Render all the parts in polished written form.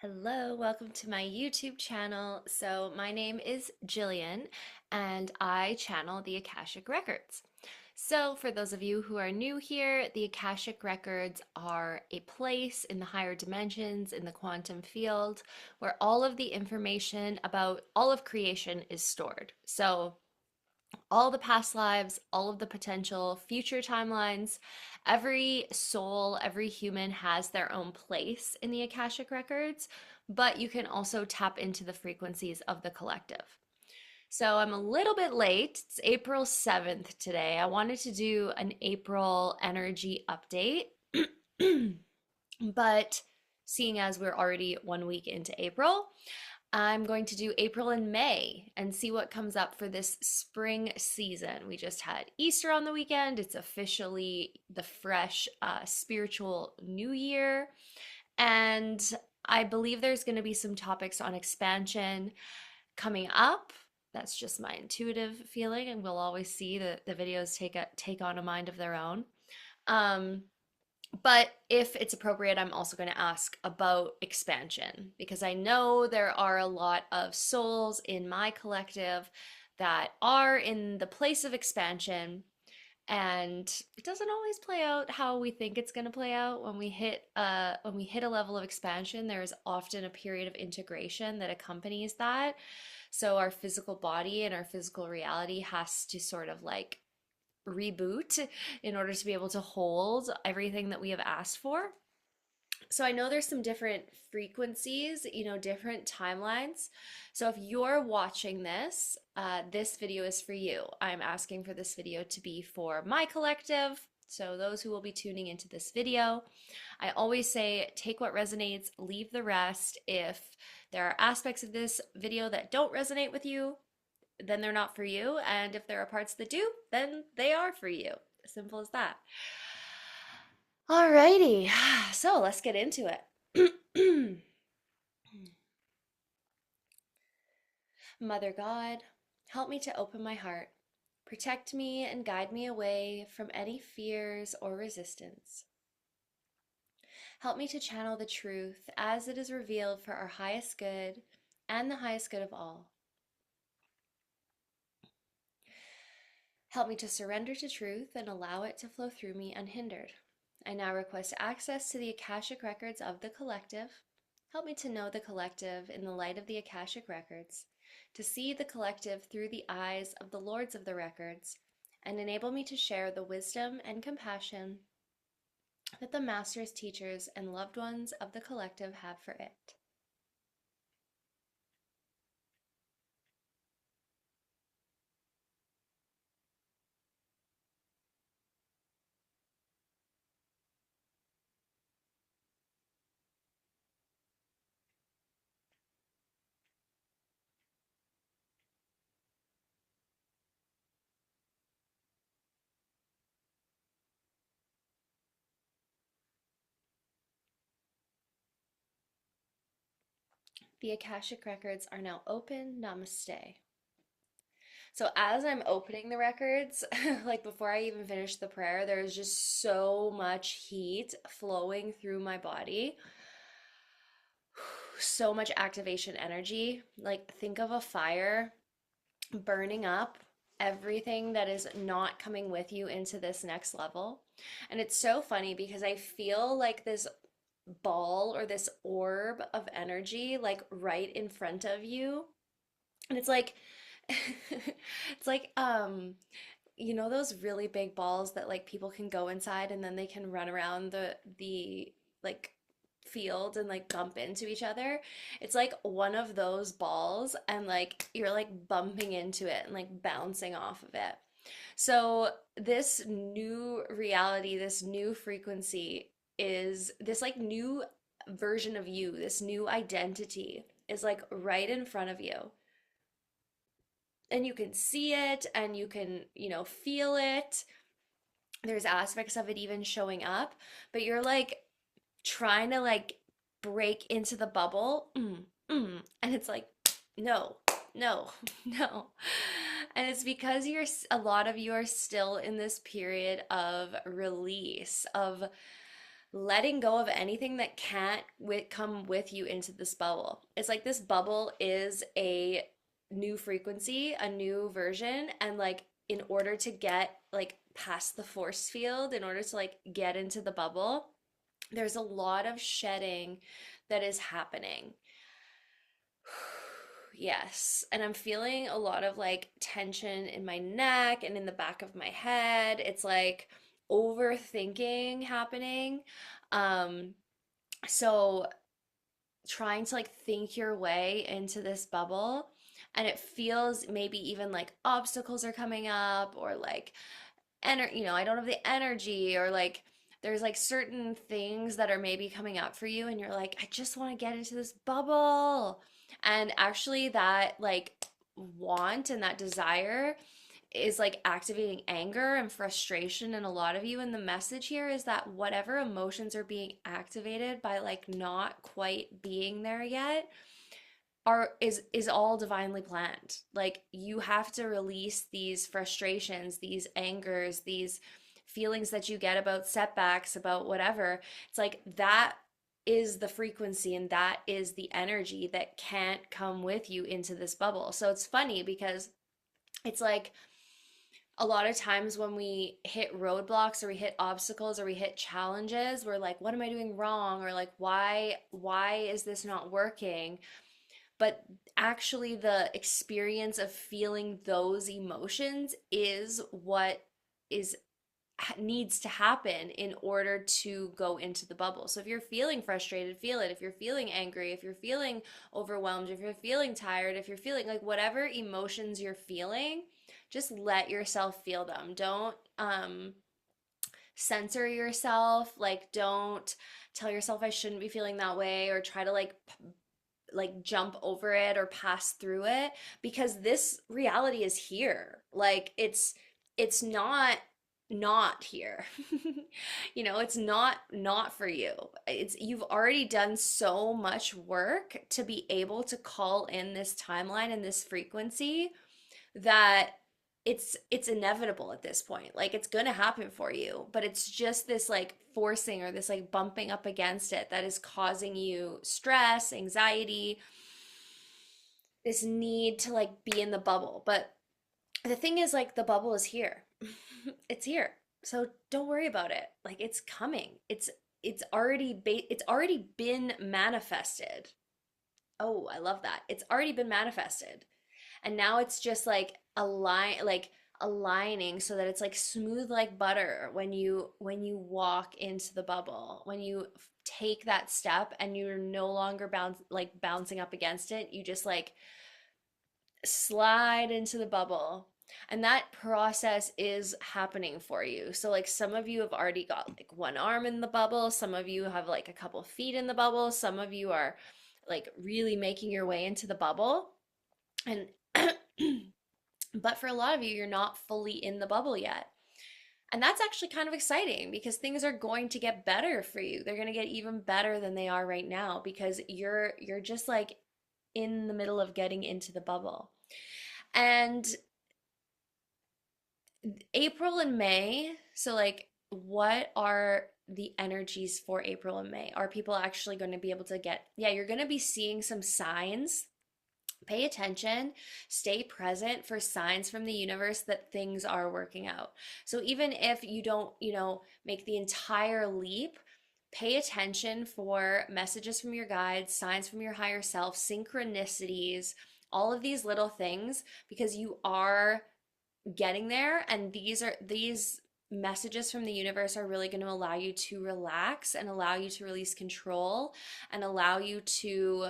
Hello, welcome to my YouTube channel. So, my name is Jillian and I channel the Akashic Records. So, for those of you who are new here, the Akashic Records are a place in the higher dimensions, in the quantum field, where all of the information about all of creation is stored. So, all the past lives, all of the potential future timelines. Every soul, every human has their own place in the Akashic Records, but you can also tap into the frequencies of the collective. So I'm a little bit late. It's April 7th today. I wanted to do an April energy update, but seeing as we're already 1 week into April, I'm going to do April and May and see what comes up for this spring season. We just had Easter on the weekend. It's officially the fresh spiritual new year. And I believe there's going to be some topics on expansion coming up. That's just my intuitive feeling, and we'll always see that the videos take on a mind of their own. Um, but if it's appropriate, I'm also going to ask about expansion because I know there are a lot of souls in my collective that are in the place of expansion, and it doesn't always play out how we think it's going to play out. When we hit a level of expansion, there is often a period of integration that accompanies that. So our physical body and our physical reality has to sort of like reboot in order to be able to hold everything that we have asked for. So I know there's some different frequencies, different timelines. So if you're watching this, this video is for you. I'm asking for this video to be for my collective. So those who will be tuning into this video, I always say take what resonates, leave the rest. If there are aspects of this video that don't resonate with you, then they're not for you. And if there are parts that do, then they are for you. Simple as that. Alrighty, so let's get into it. Mother God, help me to open my heart. Protect me and guide me away from any fears or resistance. Help me to channel the truth as it is revealed for our highest good and the highest good of all. Help me to surrender to truth and allow it to flow through me unhindered. I now request access to the Akashic Records of the collective. Help me to know the collective in the light of the Akashic Records, to see the collective through the eyes of the Lords of the Records, and enable me to share the wisdom and compassion that the masters, teachers, and loved ones of the collective have for it. The Akashic Records are now open. Namaste. So as I'm opening the records, like before I even finish the prayer, there's just so much heat flowing through my body. So much activation energy. Like think of a fire burning up everything that is not coming with you into this next level. And it's so funny because I feel like this ball or this orb of energy like right in front of you. And it's like it's like those really big balls that like people can go inside and then they can run around the like field and like bump into each other. It's like one of those balls and like you're like bumping into it and like bouncing off of it. So this new reality, this new frequency is this like new version of you, this new identity is like right in front of you, and you can see it and you can, feel it. There's aspects of it even showing up, but you're like trying to like break into the bubble. And it's like, no, no, no. And it's because a lot of you are still in this period of release, of letting go of anything that can't come with you into this bubble. It's like this bubble is a new frequency, a new version, and like in order to get like past the force field, in order to like get into the bubble, there's a lot of shedding that is happening. Yes. And I'm feeling a lot of like tension in my neck and in the back of my head. It's like overthinking happening. Um, so trying to like think your way into this bubble, and it feels maybe even like obstacles are coming up, or like I don't have the energy, or like there's like certain things that are maybe coming up for you and you're like, I just want to get into this bubble. And actually that like want and that desire is like activating anger and frustration in a lot of you. And the message here is that whatever emotions are being activated by like not quite being there yet is all divinely planned. Like you have to release these frustrations, these angers, these feelings that you get about setbacks, about whatever. It's like that is the frequency and that is the energy that can't come with you into this bubble. So it's funny because it's like a lot of times when we hit roadblocks or we hit obstacles or we hit challenges, we're like, what am I doing wrong? Or like, why is this not working? But actually the experience of feeling those emotions is what is needs to happen in order to go into the bubble. So if you're feeling frustrated, feel it. If you're feeling angry, if you're feeling overwhelmed, if you're feeling tired, if you're feeling like whatever emotions you're feeling, just let yourself feel them. Don't censor yourself. Like don't tell yourself I shouldn't be feeling that way, or try to like jump over it or pass through it, because this reality is here. Like it's not here. It's not for you. It's you've already done so much work to be able to call in this timeline and this frequency that it's inevitable at this point. Like it's going to happen for you, but it's just this like forcing or this like bumping up against it that is causing you stress, anxiety, this need to like be in the bubble. But the thing is, like, the bubble is here. It's here. So don't worry about it. Like it's coming. It's already been manifested. Oh, I love that. It's already been manifested. And now it's just like aligning so that it's like smooth like butter when you walk into the bubble. When you take that step and you're no longer bouncing up against it, you just like slide into the bubble. And that process is happening for you. So like some of you have already got like one arm in the bubble, some of you have like a couple feet in the bubble, some of you are like really making your way into the bubble. And but for a lot of you, you're not fully in the bubble yet. And that's actually kind of exciting because things are going to get better for you. They're going to get even better than they are right now because you're just like in the middle of getting into the bubble. And April and May, so like what are the energies for April and May? Are people actually going to be able to yeah, you're going to be seeing some signs. Pay attention, stay present for signs from the universe that things are working out. So even if you don't, make the entire leap, pay attention for messages from your guides, signs from your higher self, synchronicities, all of these little things, because you are getting there. And these messages from the universe are really going to allow you to relax and allow you to release control and allow you to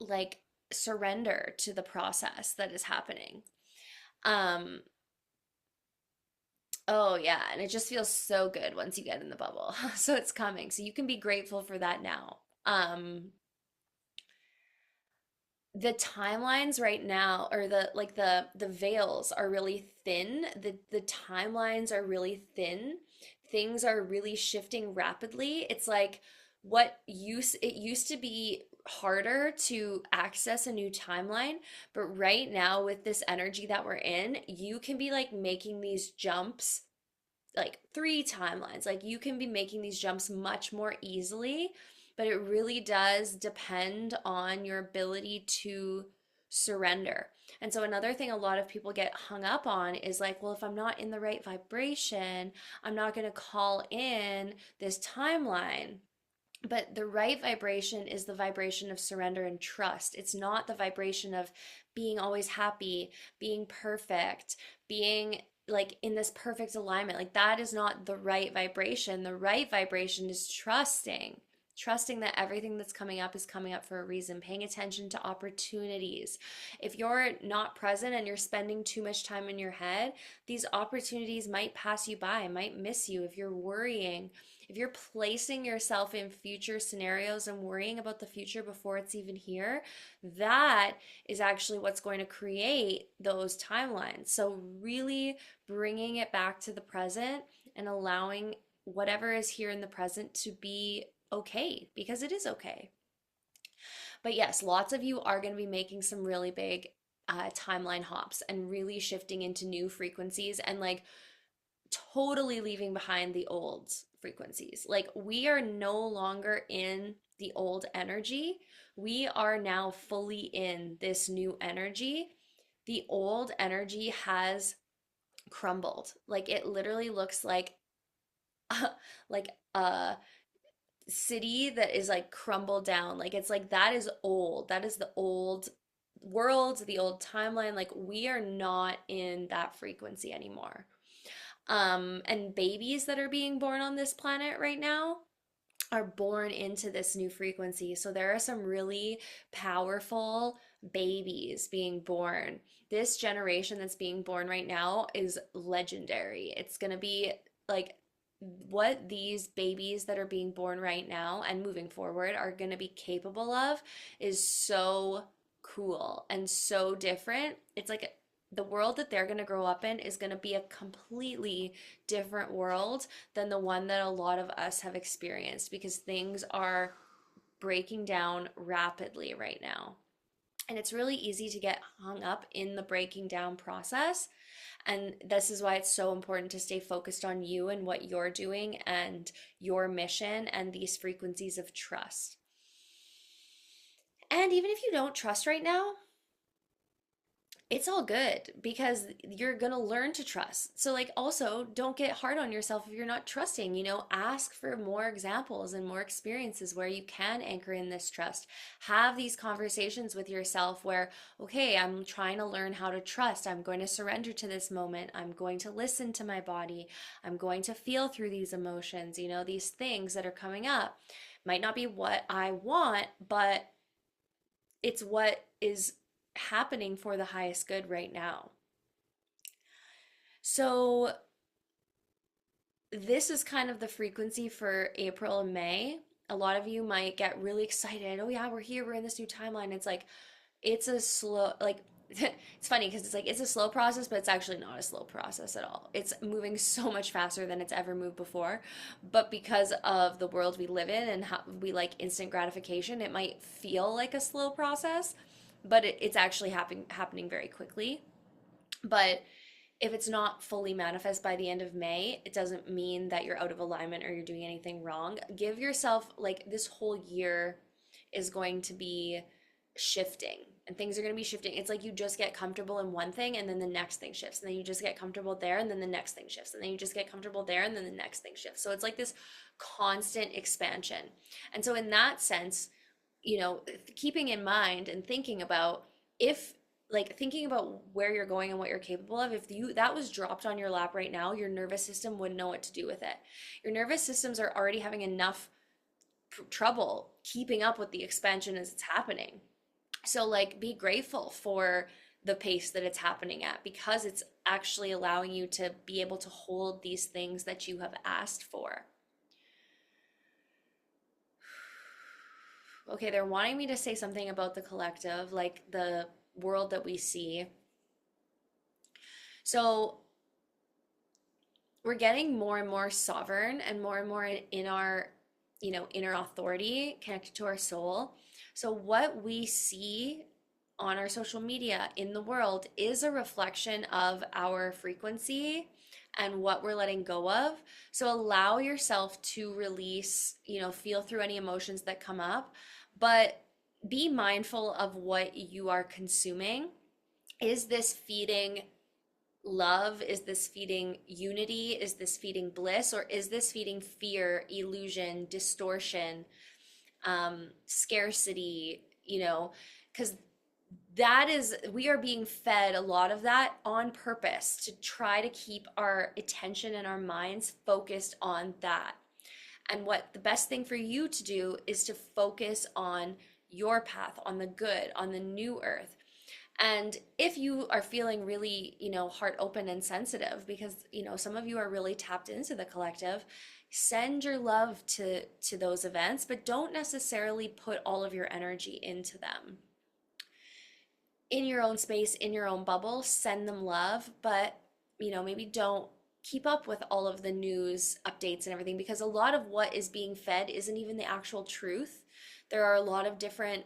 like surrender to the process that is happening. Um, oh yeah, and it just feels so good once you get in the bubble. So it's coming. So you can be grateful for that now. The timelines right now, or the veils are really thin. The timelines are really thin. Things are really shifting rapidly. It's like it used to be harder to access a new timeline, but right now with this energy that we're in, you can be like making these jumps like 3 timelines. Like you can be making these jumps much more easily, but it really does depend on your ability to surrender. And so another thing a lot of people get hung up on is like, well, if I'm not in the right vibration, I'm not going to call in this timeline. But the right vibration is the vibration of surrender and trust. It's not the vibration of being always happy, being perfect, being like in this perfect alignment. Like that is not the right vibration. The right vibration is trusting. Trusting that everything that's coming up for a reason, paying attention to opportunities. If you're not present and you're spending too much time in your head, these opportunities might pass you by, might miss you. If you're worrying, if you're placing yourself in future scenarios and worrying about the future before it's even here, that is actually what's going to create those timelines. So, really bringing it back to the present and allowing whatever is here in the present to be okay, because it is okay. But yes, lots of you are going to be making some really big timeline hops and really shifting into new frequencies and like totally leaving behind the old frequencies. Like we are no longer in the old energy. We are now fully in this new energy. The old energy has crumbled. Like it literally looks like a city that is like crumbled down. Like it's like that is old. That is the old world, the old timeline. Like we are not in that frequency anymore. And babies that are being born on this planet right now are born into this new frequency. So there are some really powerful babies being born. This generation that's being born right now is legendary. It's going to be like what these babies that are being born right now and moving forward are going to be capable of is so cool and so different. It's like the world that they're going to grow up in is going to be a completely different world than the one that a lot of us have experienced because things are breaking down rapidly right now. And it's really easy to get hung up in the breaking down process. And this is why it's so important to stay focused on you and what you're doing and your mission and these frequencies of trust. And even if you don't trust right now, it's all good because you're going to learn to trust. So, like, also don't get hard on yourself if you're not trusting. Ask for more examples and more experiences where you can anchor in this trust. Have these conversations with yourself where, okay, I'm trying to learn how to trust. I'm going to surrender to this moment. I'm going to listen to my body. I'm going to feel through these emotions. These things that are coming up might not be what I want, but it's what is happening for the highest good right now. So, this is kind of the frequency for April and May. A lot of you might get really excited. Oh, yeah, we're here, we're in this new timeline. It's like, it's a slow, like, it's funny because it's like, it's a slow process, but it's actually not a slow process at all. It's moving so much faster than it's ever moved before. But because of the world we live in and how we like instant gratification, it might feel like a slow process, but it's actually happening very quickly. But if it's not fully manifest by the end of May, it doesn't mean that you're out of alignment or you're doing anything wrong. Give yourself, like, this whole year is going to be shifting and things are going to be shifting. It's like you just get comfortable in one thing and then the next thing shifts. And then you just get comfortable there and then the next thing shifts. And then you just get comfortable there and then the next thing shifts. So it's like this constant expansion. And so, in that sense, keeping in mind and thinking about if like thinking about where you're going and what you're capable of, if you that was dropped on your lap right now, your nervous system wouldn't know what to do with it. Your nervous systems are already having enough trouble keeping up with the expansion as it's happening. So like be grateful for the pace that it's happening at because it's actually allowing you to be able to hold these things that you have asked for. Okay, they're wanting me to say something about the collective, like the world that we see. So we're getting more and more sovereign and more in our, inner authority connected to our soul. So what we see on our social media in the world is a reflection of our frequency and what we're letting go of. So allow yourself to release, feel through any emotions that come up, but be mindful of what you are consuming. Is this feeding love? Is this feeding unity? Is this feeding bliss? Or is this feeding fear, illusion, distortion, scarcity? Because we are being fed a lot of that on purpose to try to keep our attention and our minds focused on that. And what the best thing for you to do is to focus on your path, on the good, on the new earth. And if you are feeling really, heart open and sensitive, because, some of you are really tapped into the collective, send your love to those events, but don't necessarily put all of your energy into them. In your own space, in your own bubble, send them love, but, maybe don't keep up with all of the news updates and everything, because a lot of what is being fed isn't even the actual truth. There are a lot of different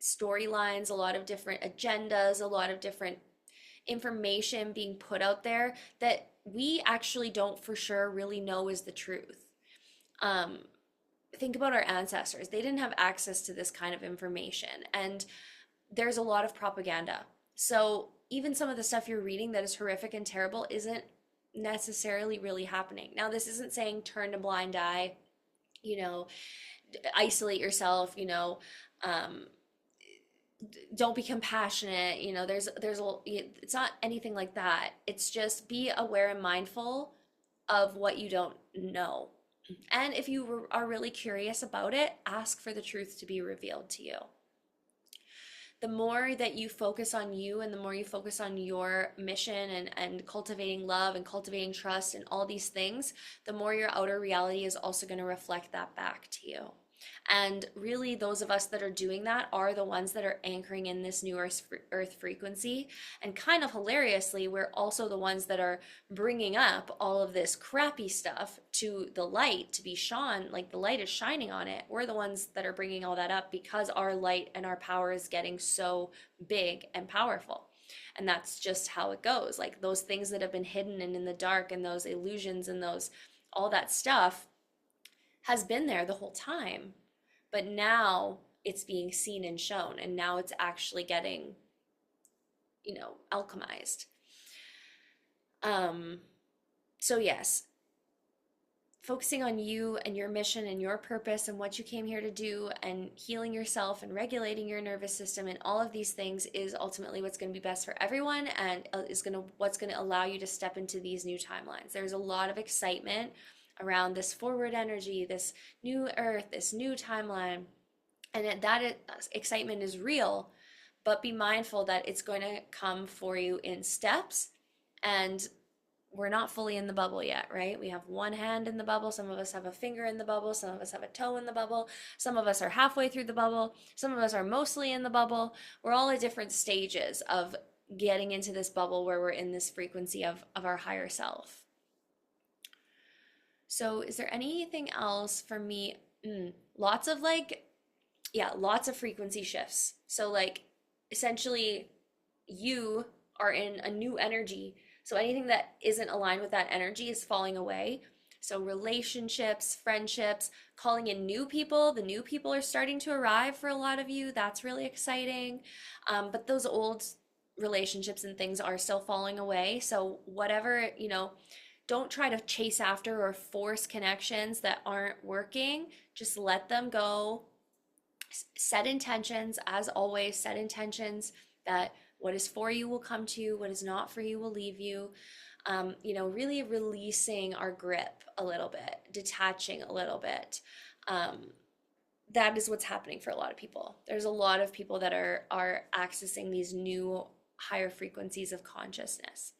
storylines, a lot of different agendas, a lot of different information being put out there that we actually don't for sure really know is the truth. Think about our ancestors. They didn't have access to this kind of information, and there's a lot of propaganda. So even some of the stuff you're reading that is horrific and terrible isn't necessarily really happening. Now, this isn't saying turn a blind eye, isolate yourself, don't be compassionate, it's not anything like that. It's just be aware and mindful of what you don't know. And if you are really curious about it, ask for the truth to be revealed to you. The more that you focus on you and the more you focus on your mission and cultivating love and cultivating trust and all these things, the more your outer reality is also going to reflect that back to you. And really, those of us that are doing that are the ones that are anchoring in this new earth frequency. And kind of hilariously, we're also the ones that are bringing up all of this crappy stuff to the light to be shone, like the light is shining on it. We're the ones that are bringing all that up because our light and our power is getting so big and powerful. And that's just how it goes. Like those things that have been hidden and in the dark, and those illusions and all that stuff has been there the whole time, but now it's being seen and shown, and now it's actually getting, alchemized. So yes, focusing on you and your mission and your purpose and what you came here to do, and healing yourself and regulating your nervous system and all of these things is ultimately what's going to be best for everyone, and what's going to allow you to step into these new timelines. There's a lot of excitement around this forward energy, this new earth, this new timeline. And that excitement is real, but be mindful that it's going to come for you in steps. And we're not fully in the bubble yet, right? We have one hand in the bubble. Some of us have a finger in the bubble. Some of us have a toe in the bubble. Some of us are halfway through the bubble. Some of us are mostly in the bubble. We're all at different stages of getting into this bubble where we're in this frequency of our higher self. So is there anything else for me? Lots of frequency shifts. So essentially you are in a new energy. So anything that isn't aligned with that energy is falling away. So relationships, friendships, calling in new people. The new people are starting to arrive for a lot of you. That's really exciting. But those old relationships and things are still falling away. So whatever, don't try to chase after or force connections that aren't working. Just let them go. Set intentions, as always, set intentions that what is for you will come to you, what is not for you will leave you. Really releasing our grip a little bit, detaching a little bit. That is what's happening for a lot of people. There's a lot of people that are accessing these new higher frequencies of consciousness.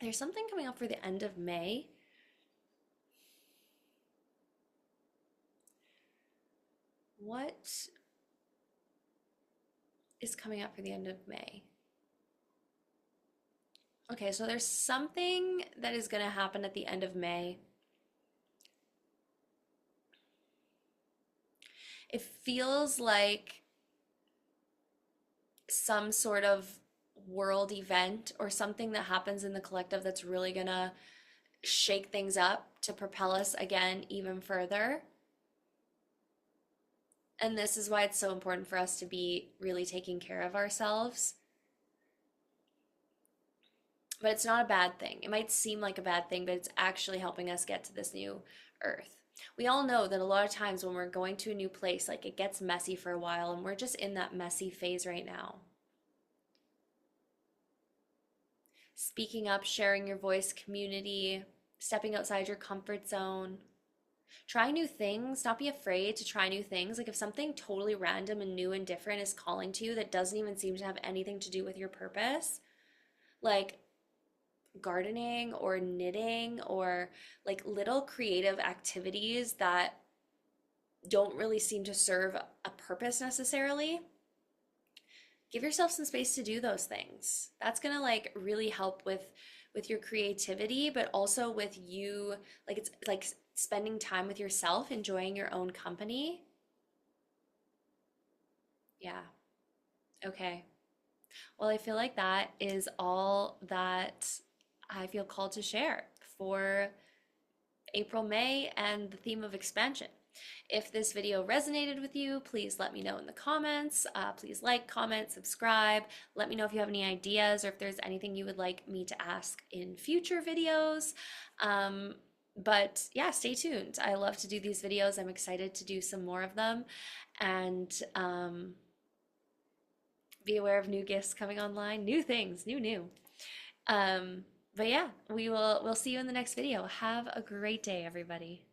There's something coming up for the end of May. What is coming up for the end of May? Okay, so there's something that is going to happen at the end of May. It feels like some sort of world event or something that happens in the collective that's really gonna shake things up to propel us again even further. And this is why it's so important for us to be really taking care of ourselves. But it's not a bad thing. It might seem like a bad thing, but it's actually helping us get to this new earth. We all know that a lot of times when we're going to a new place, like it gets messy for a while, and we're just in that messy phase right now. Speaking up, sharing your voice, community, stepping outside your comfort zone. Try new things, not be afraid to try new things. Like if something totally random and new and different is calling to you that doesn't even seem to have anything to do with your purpose, like gardening or knitting or like little creative activities that don't really seem to serve a purpose necessarily, give yourself some space to do those things. That's going to like really help with your creativity, but also with you, like it's like spending time with yourself, enjoying your own company. Yeah. Okay. Well, I feel like that is all that I feel called to share for April, May, and the theme of expansion. If this video resonated with you, please let me know in the comments. Please like, comment, subscribe. Let me know if you have any ideas or if there's anything you would like me to ask in future videos. But yeah, stay tuned. I love to do these videos. I'm excited to do some more of them. And be aware of new gifts coming online, new things, new. Um, but yeah, we'll see you in the next video. Have a great day, everybody.